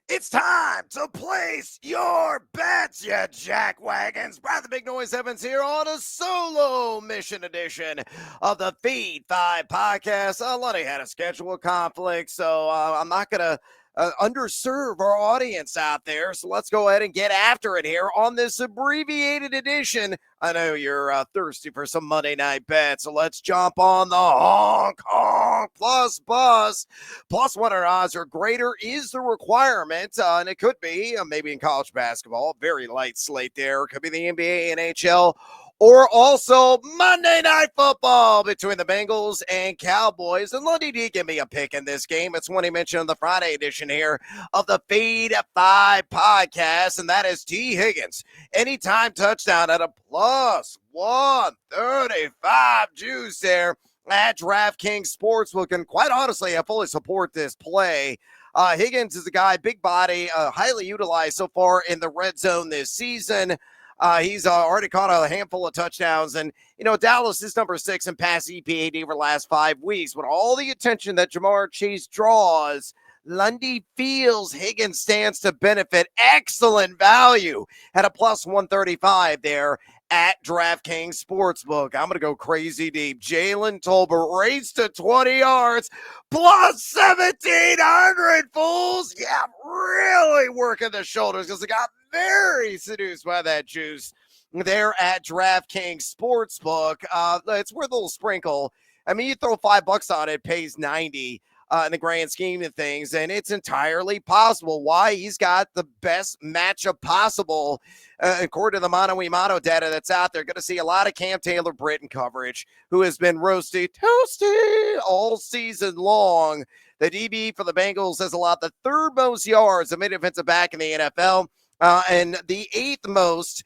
It's time to place your bets, you jackwagons. Brad the Big Noise Evans here on a solo mission edition of the Feed 5 podcast. Lundy had a schedule conflict, so I'm not going to underserve our audience out there. So let's go ahead and get after it here on this abbreviated edition. I know you're thirsty for some Monday night bets, so let's jump on the honk plus bus. Plus 100 odds or greater is the requirement, and it could be maybe in college basketball, very light slate there. It could be the NBA, NHL, or also Monday Night Football between the Bengals and Cowboys. And Lundy did give me a pick in this game. It's one he mentioned on the Friday edition here of the Feed 5 podcast, and that is T. Higgins. Anytime touchdown at a plus 135 juice there at DraftKings Sportsbook. And quite honestly, I fully support this play. Higgins is a guy, big body, highly utilized so far in the red zone this season. He's already caught a handful of touchdowns. And, Dallas is number 6 in pass EPAD over the last 5 weeks. With all the attention that Jamar Chase draws, Lundy feels Higgins stands to benefit. Excellent value at a plus 135 there at DraftKings Sportsbook. I'm going to go crazy deep. Jalen Tolbert raised to 20 yards, plus 1,700, fools. Yeah, really working the shoulders because I got very seduced by that juice there at DraftKings Sportsbook. It's worth a little sprinkle. I mean, you throw $5 on it, pays 90 in the grand scheme of things, and it's entirely possible. Why? He's got the best matchup possible according to the Mono e Mono data that's out there. Going to see a lot of Cam Taylor-Britt in coverage, who has been roasted toasty all season long. The DB for the Bengals has allowed the third most yards of mid-defensive back in the NFL, and the 8th most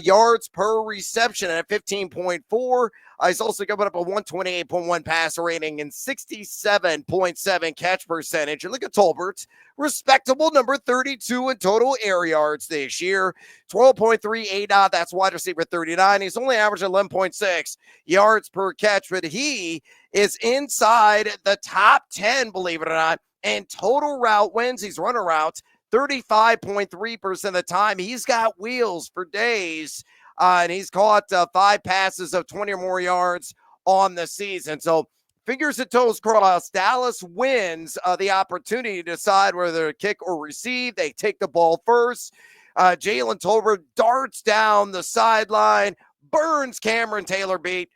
yards per reception at 15.4. He's also coming up a 128.1 passer rating and 67.7 catch percentage. And look at Tolbert, respectable number 32 in total air yards this year, 12.38. That's wide receiver 39. He's only averaging 11.6 yards per catch, but he is inside the top 10, believe it or not, and total route wins. He's running routes 35.3% of the time. He's got wheels for days. And he's caught 5 passes of 20 or more yards on the season. So fingers and toes crossed. Dallas wins the opportunity to decide whether to kick or receive. They take the ball first. Jalen Tolbert darts down the sideline, burns Cameron Taylor-Britt,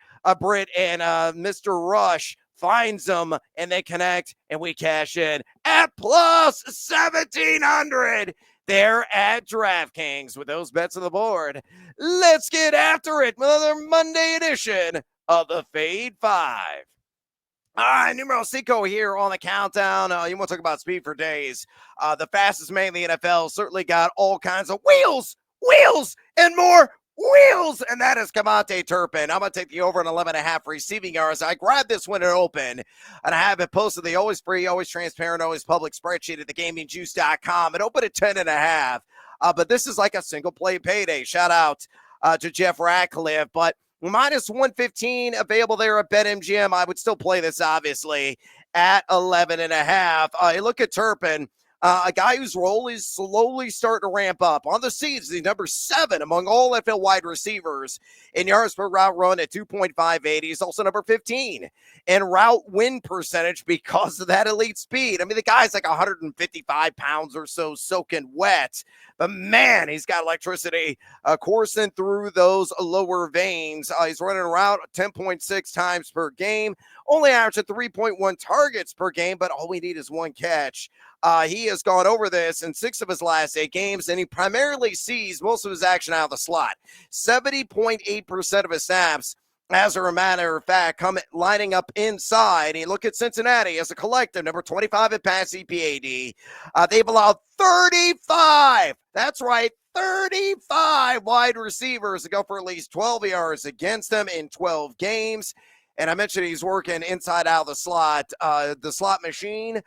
and Mr. Rush finds them, and they connect, and we cash in at plus 1,700. There at DraftKings with those bets on the board. Let's get after it with another Monday edition of the Fade 5. All right, numero cinco here on the countdown. You want to talk about speed for days. The fastest man in the NFL certainly got all kinds of wheels, and more wheels, and that is Kavontae Turpin. I'm going to take the over an 11.5 receiving yards. I grabbed this when it opened, and I have it posted the always free, always transparent, always public spreadsheet at thegamingjuice.com. It opened at 10.5, but this is like a single play payday. Shout out to Jeff Ratcliffe, but minus 115 available there at BetMGM. I would still play this, obviously, at 11.5. Look at Turpin. A guy whose role is slowly starting to ramp up. On the season, he's number 7 among all NFL wide receivers in yards per route run at 2.58. He's also number 15 in route win percentage because of that elite speed. I mean, the guy's like 155 pounds or so soaking wet. But, man, he's got electricity coursing through those lower veins. He's running around 10.6 times per game, only averaging 3.1 targets per game, but all we need is one catch. He has gone over this in 6 of his last 8 games, and he primarily sees most of his action out of the slot. 70.8% of his snaps, as a matter of fact, come lining up inside. And look at Cincinnati as a collective, number 25 at pass EPAD. They've allowed 35, that's right, 35 wide receivers to go for at least 12 yards against them in 12 games. And I mentioned he's working inside out of the slot. The slot machine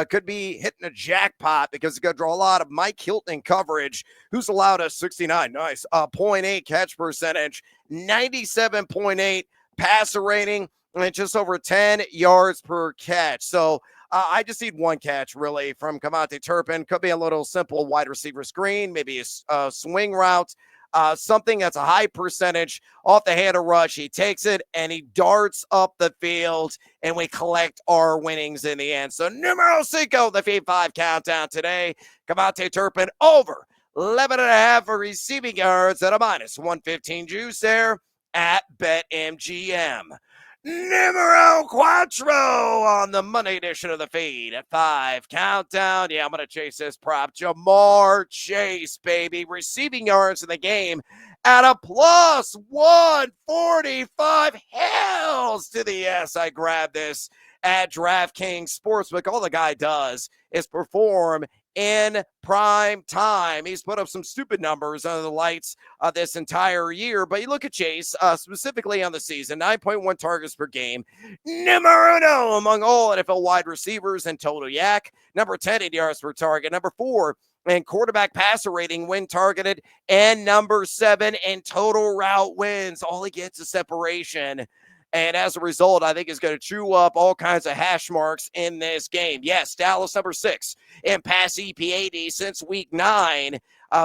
could be hitting a jackpot because it's going to draw a lot of Mike Hilton coverage, who's allowed us 0.8 catch percentage, 97.8 passer rating, and just over 10 yards per catch. So I just need one catch, really, from Kavontae Turpin. Could be a little simple wide receiver screen, maybe a swing route, something that's a high percentage off the hand of rush. He takes it and he darts up the field, and we collect our winnings in the end. So, numero cinco, the Feed 5 countdown today. Kavontae Turpin over 11.5 for receiving yards at a minus 115 juice there at BetMGM. Numero quattro on the Monday edition of the Feed at 5 countdown. Yeah, I'm going to chase this prop. Jamar Chase, baby. Receiving yards in the game at a plus 145. Hells to the yes. I grabbed this at DraftKings Sportsbook. All the guy does is perform in prime time. He's put up some stupid numbers under the lights this entire year, but you look at Chase, specifically on the season, 9.1 targets per game, numero uno among all NFL wide receivers in total yak, number 10 in yards per target, number 4 in quarterback passer rating when targeted, and number 7 in total route wins. All he gets is separation. And as a result, I think he's going to chew up all kinds of hash marks in this game. Yes, Dallas number 6 in pass EPAD since week 9.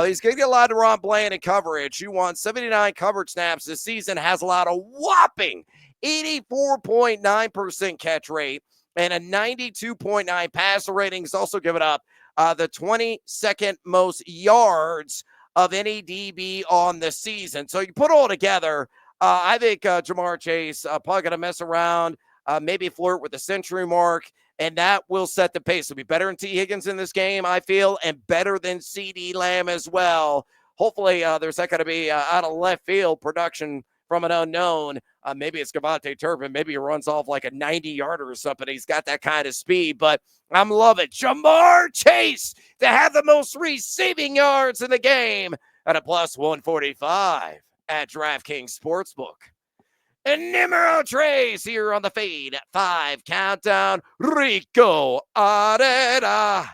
He's going to get a lot of Ron Bland in coverage. He won 79 coverage snaps this season, has a lot of whopping 84.9% catch rate and a 92.9 passer rating. He's also given up the 22nd most yards of any DB on the season. So you put it all together, I think Jamar Chase probably going to mess around, maybe flirt with the century mark, and that will set the pace. It'll be better than T. Higgins in this game, I feel, and better than CeeDee Lamb as well. Hopefully, there's not going to be out of left field production from an unknown. Maybe it's Kavontae Turpin. Maybe he runs off like a 90-yarder or something. He's got that kind of speed, but I'm loving Jamar Chase to have the most receiving yards in the game at a plus 145 at DraftKings Sportsbook. And numero tres here on the Feed at 5 countdown. Rico Dowdle.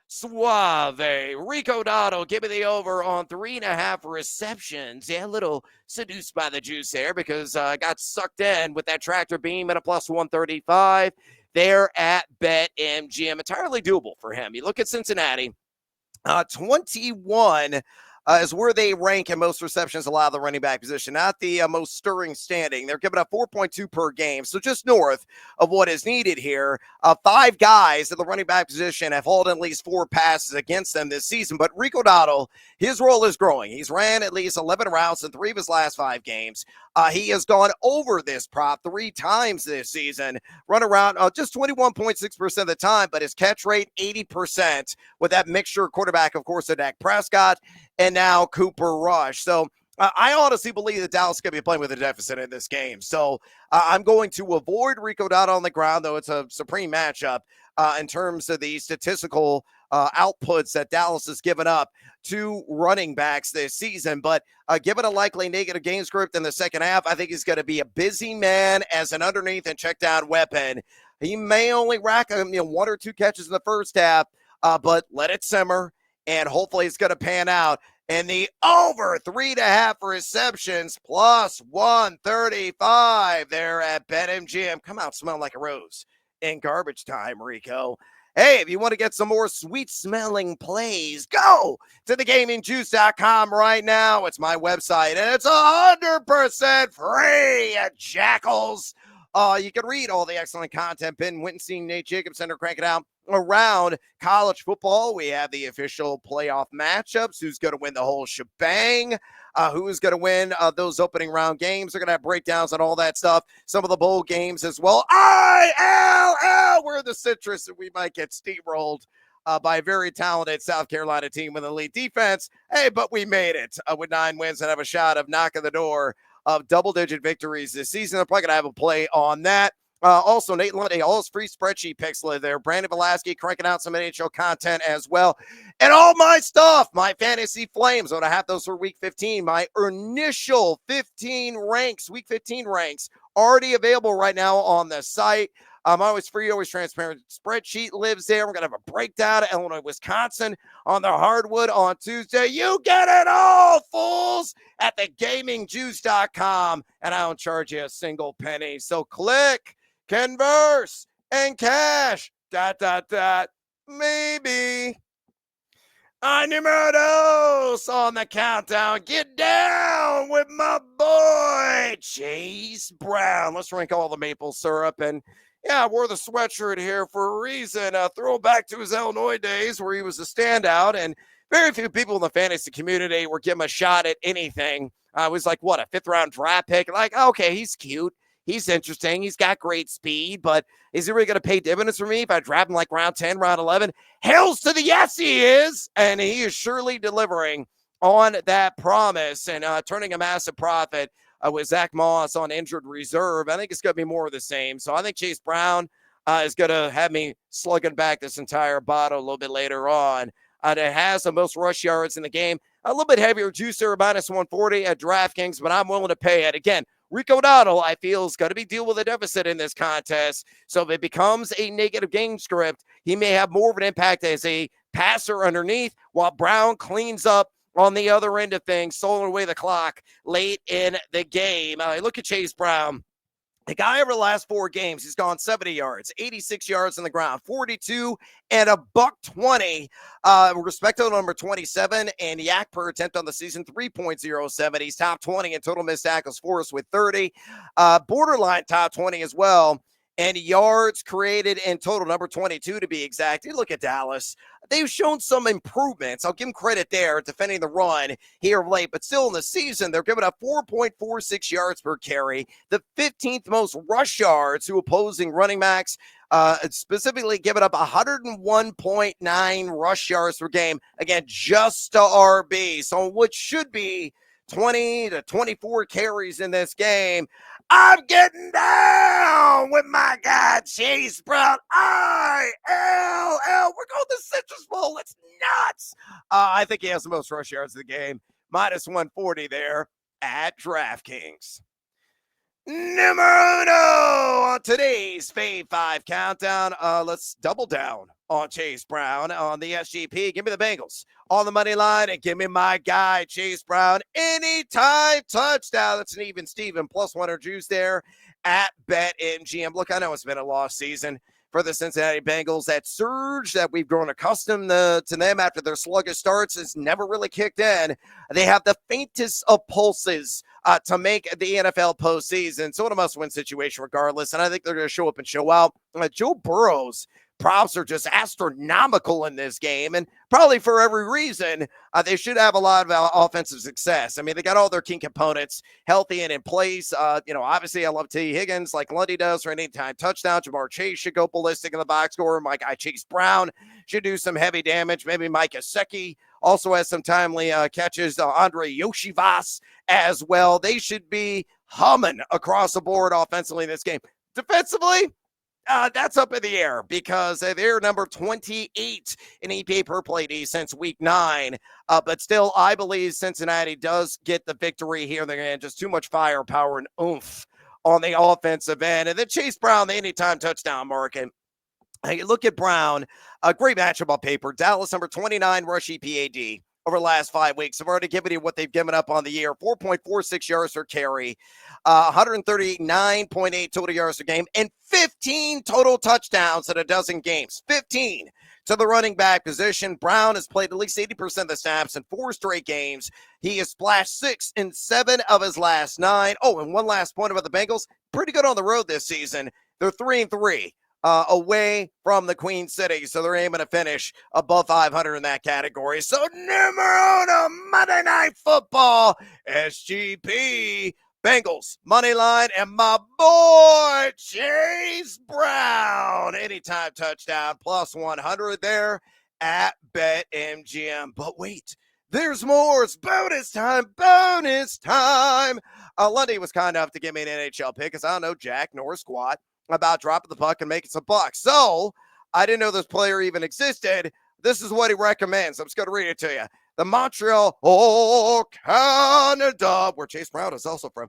Suave. Rico Dowdle, give me the over on 3.5 receptions. Yeah, a little seduced by the juice there because I got sucked in with that tractor beam at a plus 135 there at BetMGM. Entirely doable for him. You look at Cincinnati, 21 is where they rank in most receptions allowed the running back position, not the most stirring standing. They're giving up 4.2 per game, so just north of what is needed here. 5 guys at the running back position have hauled at least 4 passes against them this season, but Rico Dowdle, his role is growing. He's ran at least 11 routes in 3 of his last 5 games. He has gone over this prop 3 times this season, run around just 21.6% of the time, but his catch rate 80% with that mixture quarterback, of course, of Dak Prescott and now Cooper Rush. So I honestly believe that Dallas is going to be playing with a deficit in this game. So I'm going to avoid Rico Dowdle on the ground, though it's a supreme matchup in terms of the statistical outputs that Dallas has given up to running backs this season. But given a likely negative game script in the second half, I think he's going to be a busy man as an underneath and check down weapon. He may only rack 1 or 2 catches in the first half, but let it simmer, and hopefully it's going to pan out. And the over 3.5 receptions plus 135 there at BetMGM. Come out smelling like a rose in garbage time, Rico. Hey, if you want to get some more sweet-smelling plays, go to thegamingjuice.com right now. It's my website, and it's 100% free, jackals. You can read all the excellent content Ben Wittenstein, Nate Jacobson are cranking out around college football. We have the official playoff matchups. Who's going to win the whole shebang? Who's going to win those opening round games? They're going to have breakdowns on all that stuff. Some of the bowl games as well. ILL, we're the citrus, and we might get steamrolled by a very talented South Carolina team with elite defense. Hey, but we made it with 9 wins and have a shot of knocking the door of double-digit victories this season. I'm probably going to have a play on that. Also, Nate Lundy, all his free spreadsheet picks live there. Brandon Velasquez cranking out some NHL content as well. And all my stuff, my fantasy flames. I'm going to have those for week 15. My initial 15 ranks, week 15 ranks, already available right now on the site. Always free, always transparent. Spreadsheet lives there. We're going to have a breakdown of Illinois, Wisconsin on the hardwood on Tuesday. You get it all, fools, at thegamingjuice.com. And I don't charge you a single penny. So click, converse, and cash. ... Maybe. Numero dos on the countdown. Get down with my boy, Chase Brown. Let's drink all the maple syrup. And yeah, I wore the sweatshirt here for a reason. Throw back to his Illinois days where he was a standout. And very few people in the fantasy community were giving him a shot at anything. I was like, what, a fifth round draft pick? Like, okay, he's cute. He's interesting. He's got great speed, but is he really going to pay dividends for me if I draft him like round 10, round 11? Hells to the yes, he is. And he is surely delivering on that promise and turning a massive profit with Zach Moss on injured reserve. I think it's going to be more of the same. So I think Chase Brown is going to have me slugging back this entire bottle a little bit later on. It has the most rush yards in the game. A little bit heavier juicer, minus 140 at DraftKings, but I'm willing to pay it. Again, Rico Dowdle, I feel, is going to be dealing with a deficit in this contest. So if it becomes a negative game script, he may have more of an impact as a passer underneath, while Brown cleans up on the other end of things, stoling away the clock late in the game. Look at Chase Brown. The guy over the last 4 games, he's gone 70 yards, 86 yards on the ground, 42 and a $120. Respecto number 27 and yak per attempt on the season, 3.07. He's top 20 in total missed tackles for us with 30. Borderline top 20 as well. And yards created in total, number 22 to be exact. You look at Dallas. They've shown some improvements. I'll give them credit there, defending the run here of late. But still in the season, they're giving up 4.46 yards per carry, the 15th most rush yards to opposing running backs, specifically giving up 101.9 rush yards per game. Again, just to RB. So what should be 20 to 24 carries in this game. I'm getting down with my guy, Chase Brown. ILL. We're going to Citrus Bowl. It's nuts. I think he has the most rush yards of the game. Minus 140 there at DraftKings. Numero uno on today's Fave 5 countdown. Let's double down on Chase Brown on the SGP. Give me the Bengals on the money line and give me my guy, Chase Brown. Anytime touchdown. That's an even Steven plus 100 juice there at BetMGM. Look, I know it's been a lost season for the Cincinnati Bengals. That surge that we've grown accustomed to them after their sluggish starts has never really kicked in. They have the faintest of pulses to make the NFL postseason. So it's a must-win situation regardless, and I think they're going to show up and show out. Joe Burrow's props are just astronomical in this game, and probably for every reason. They should have a lot of offensive success. I mean, they got all their key components healthy and in place. Obviously, I love T. Higgins like Lundy does for an anytime touchdown. Jamar Chase should go ballistic in the box score. My guy Chase Brown should do some heavy damage. Maybe Mike Gesicki also has some timely catches. Andre Yoshivas as well. They should be humming across the board offensively in this game. Defensively, that's up in the air because they're number 28 in EPA per play D since week 9. But still, I believe Cincinnati does get the victory here. They're going to just too much firepower and oomph on the offensive end. And then Chase Brown, the anytime touchdown market. Hey, look at Brown. A great matchup on paper. Dallas, number 29 rush EPAD over the last 5 weeks. I've already given you what they've given up on the year. 4.46 yards per carry, 139.8 total yards per game, and 15 total touchdowns in a dozen games. 15 to the running back position. Brown has played at least 80% of the snaps in 4 straight games. He has splashed 6 in 7 of his last 9. Oh, and one last point about the Bengals. Pretty good on the road this season. They're 3-3. Away from the Queen City, so they're aiming to finish above 500 in that category. So numero uno, Monday Night Football, SGP, Bengals, money line, and my boy, Chase Brown. Anytime touchdown, plus 100 there at BetMGM. But wait, there's more. It's bonus time, bonus time. Lundy was kind enough to give me an NHL pick because I don't know Jack nor squat about dropping the puck and making some bucks. So I didn't know this player even existed. This is what he recommends. I'm just going to read it to you. The Montreal, Canada, where Chase Brown is also from,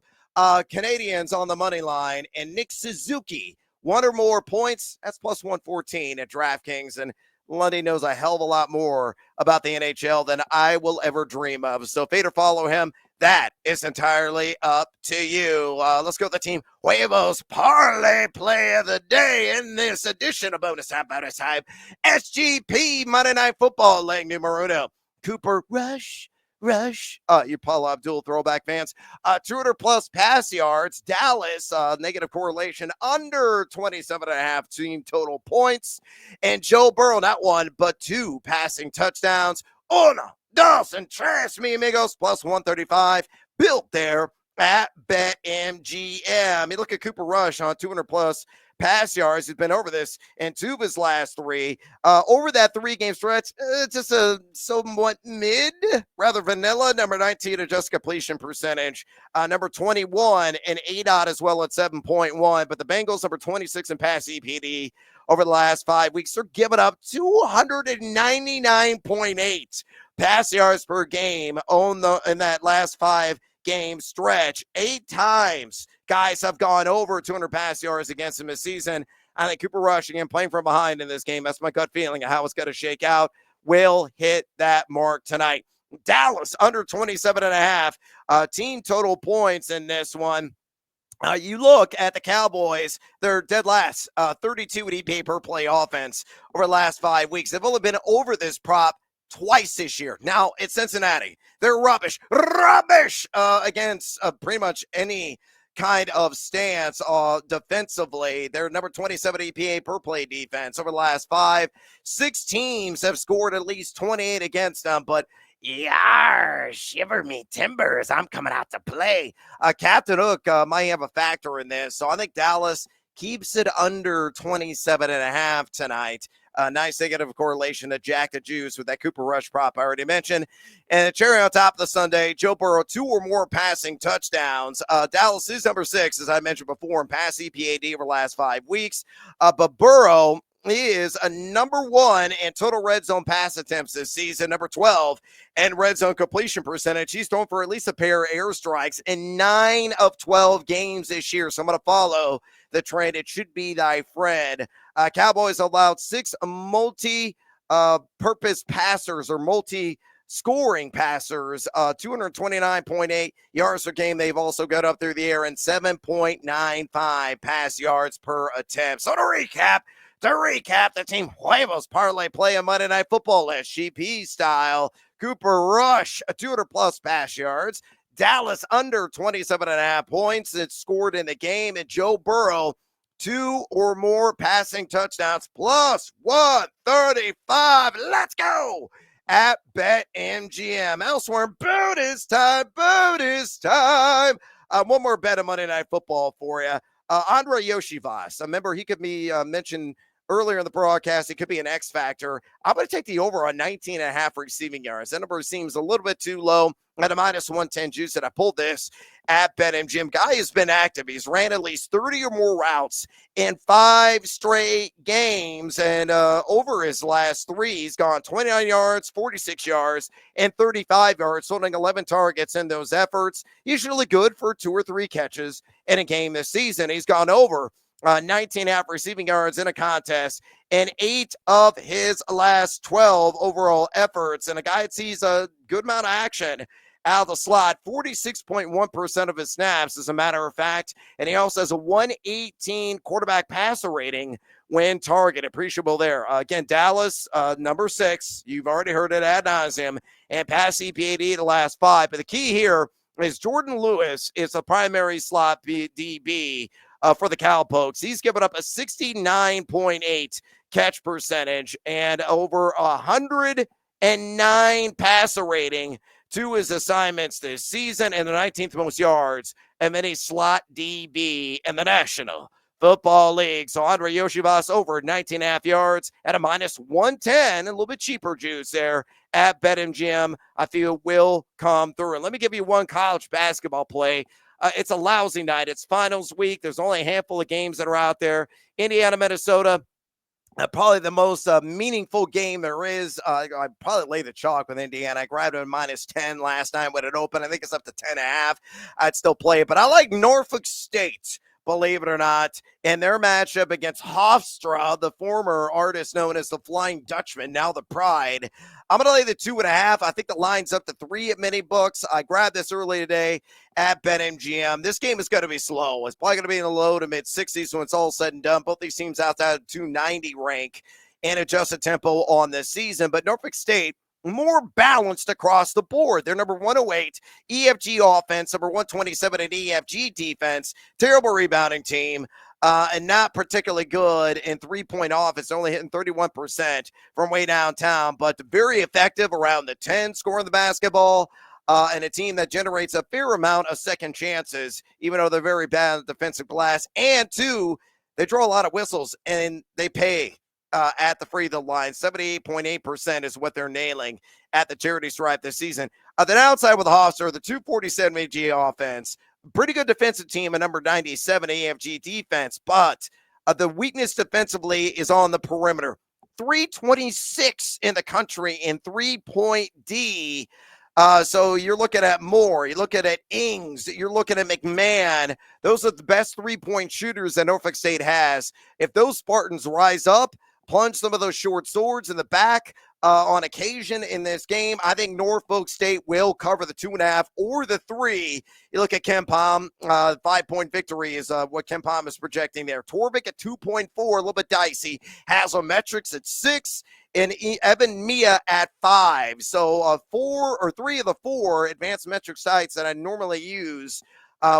Canadians on the money line, and Nick Suzuki, 1 or more points. That's plus 114 at DraftKings. And Lundy knows a hell of a lot more about the NHL than I will ever dream of. So fade or follow him. That is entirely up to you. Let's go with the team Huevos Parlay Play of the Day in this edition of Bonus Time, SGP Monday Night Football, leg numero uno. Cooper Rush. You Paula Abdul throwback fans. 200 plus pass yards. Dallas, negative correlation under 27.5 team total points. And Joe Burrow, not one, but two passing touchdowns. Uno, dos, and tres, mi amigos, plus 135. Built there at BetMGM. You look at Cooper Rush on 200 plus pass yards. He's been over this in two of his last three. Over that 3-game stretch, just a somewhat rather vanilla. Number 19, adjusted completion percentage. Number 21, an ADOT as well at 7.1. But the Bengals, number 26 in pass EPD over the last 5 weeks. They're giving up 299.8 pass yards per game in that last 5-game stretch. 8 times guys have gone over 200 pass yards against him this season. I think Cooper Rush, again, playing from behind in this game, that's my gut feeling of how it's going to shake out, will hit that mark tonight. Dallas, under 27.5 team total points in this one. You look at the Cowboys, they're dead last, 32 at EPA per play offense over the last 5 weeks. They've only been over this prop twice this year. Now, it's Cincinnati. They're rubbish against pretty much any kind of stance defensively. They're number 27 EPA per play defense over the last 5. 6 teams have scored at least 28 against them, but yar, shiver me timbers, I'm coming out to play. Captain Hook might have a factor in this, so I think Dallas keeps it under 27.5 tonight. Nice negative correlation to Jack the Juice with that Cooper Rush prop I already mentioned. And the cherry on top of the Sunday, Joe Burrow, 2 or more passing touchdowns. Dallas is number 6, as I mentioned before, in pass EPAD over the last 5 weeks. But Burrow is a number 1 in total red zone pass attempts this season, number 12 and red zone completion percentage. He's thrown for at least a pair of airstrikes in 9 of 12 games this year. So I'm going to follow the trend. It should be thy friend. Cowboys allowed 6 multi-purpose passers or multi-scoring passers, 229.8 yards per game. They've also got up through the air and 7.95 pass yards per attempt. So to recap, the team Huevos Parlay Play on Monday Night Football SGP style. Cooper Rush, 200 plus pass yards. Dallas under 27.5 points that scored in the game. And Joe Burrow, 2 or more passing touchdowns plus 135. Let's go at BetMGM. Elsewhere, bonus time. One more bet of Monday Night Football for you. Andre Yoshivas. Remember, he could be mentioned earlier in the broadcast. It could be an X factor. I'm going to take the over on 19.5 receiving yards. That number seems a little bit too low at a minus 110 juice. And I pulled this at BetMGM. Guy has been active. He's ran at least 30 or more routes in 5 straight games. And over his last 3, he's gone 29 yards, 46 yards, and 35 yards, holding 11 targets in those efforts. Usually good for 2 or 3 catches in a game this season. He's gone over 19.5 receiving yards in a contest in 8 of his last 12 overall efforts. And a guy that sees a good amount of action out of the slot, 46.1% of his snaps, as a matter of fact. And he also has a 118 quarterback passer rating when targeted. Appreciable there. Again, Dallas, number 6. You've already heard it ad nauseum. And pass EPAD the last 5. But the key here is Jordan Lewis is a primary slot DB for the Cowpokes. He's given up a 69.8 catch percentage and over 109 passer rating to his assignments this season, and the 19th most yards, and then a slot DB in the National Football League. So Andre Yoshivas over 19.5 yards at a minus 110, a little bit cheaper juice there at BetMGM. I feel will come through. And let me give you one college basketball play. It's a lousy night. It's finals week. There's only a handful of games that are out there. Indiana, Minnesota, probably the most meaningful game there is. I'd probably lay the chalk with Indiana. I grabbed it at minus 10 last night when it opened. I think it's up to 10.5. I'd still play it, but I like Norfolk State believe it or not, in their matchup against Hofstra, the former artist known as the Flying Dutchman, now the Pride. I'm going to lay the 2.5. I think the line's up to 3 at many books. I grabbed this early today at BetMGM. This game is going to be slow. It's probably going to be in the low to mid 60s when it's all said and done. Both these teams outside of 290 rank and adjusted tempo on this season. But Norfolk State, more balanced across the board. They're number 108 EFG offense, number 127 in EFG defense, terrible rebounding team, and not particularly good in three-point offense, only hitting 31% from way downtown, but very effective around the 10, scoring the basketball, and a team that generates a fair amount of second chances, even though they're very bad at defensive glass. And two, they draw a lot of whistles, and they pay at the free throw line. 78.8% is what they're nailing at the charity stripe this season. Then outside with the Hofstra, the 247 AG offense, pretty good defensive team, a number 97 AFG defense, but the weakness defensively is on the perimeter. 326 in the country in three-point D. So you're looking at Moore, you're looking at Ings, you're looking at McMahon. Those are the best three-point shooters that Norfolk State has. If those Spartans rise up, plunge some of those short swords in the back on occasion in this game, I think Norfolk State will cover the 2.5 or the 3. You look at KenPom, 5-point victory is what KenPom is projecting there. Torvik at 2.4, a little bit dicey. Hazelmetrics at 6, and Evan Mia at 5. So 4 or 3 of the 4 advanced metric sites that I normally use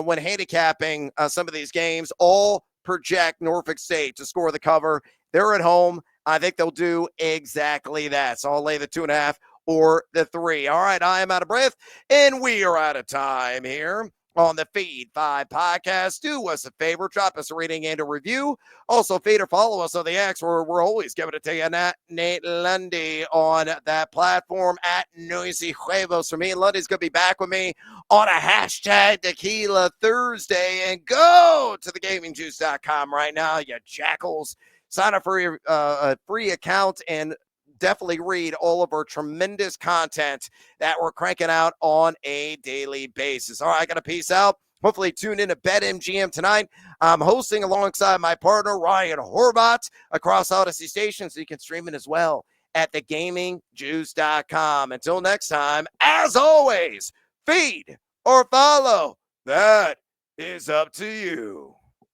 when handicapping some of these games all project Norfolk State to score the cover. They're at home. I think they'll do exactly that. So I'll lay the 2.5 or the 3. All right, I am out of breath, and we are out of time here on the Feed 5 podcast. Do us a favor, drop us a rating and a review. Also, feed or follow us on the X, where we're always giving it to you. Nate Lundy on that platform at Noisy Huevos. For me, Lundy's going to be back with me on a hashtag Tequila Thursday. And go to thegamingjuice.com right now, you jackals. Sign up for a free account and definitely read all of our tremendous content that we're cranking out on a daily basis. All right, I got to peace out. Hopefully tune in to BetMGM tonight. I'm hosting alongside my partner, Ryan Horvat, across Odyssey Station, so you can stream it as well at thegamingjuice.com. Until next time, as always, feed or follow. That is up to you.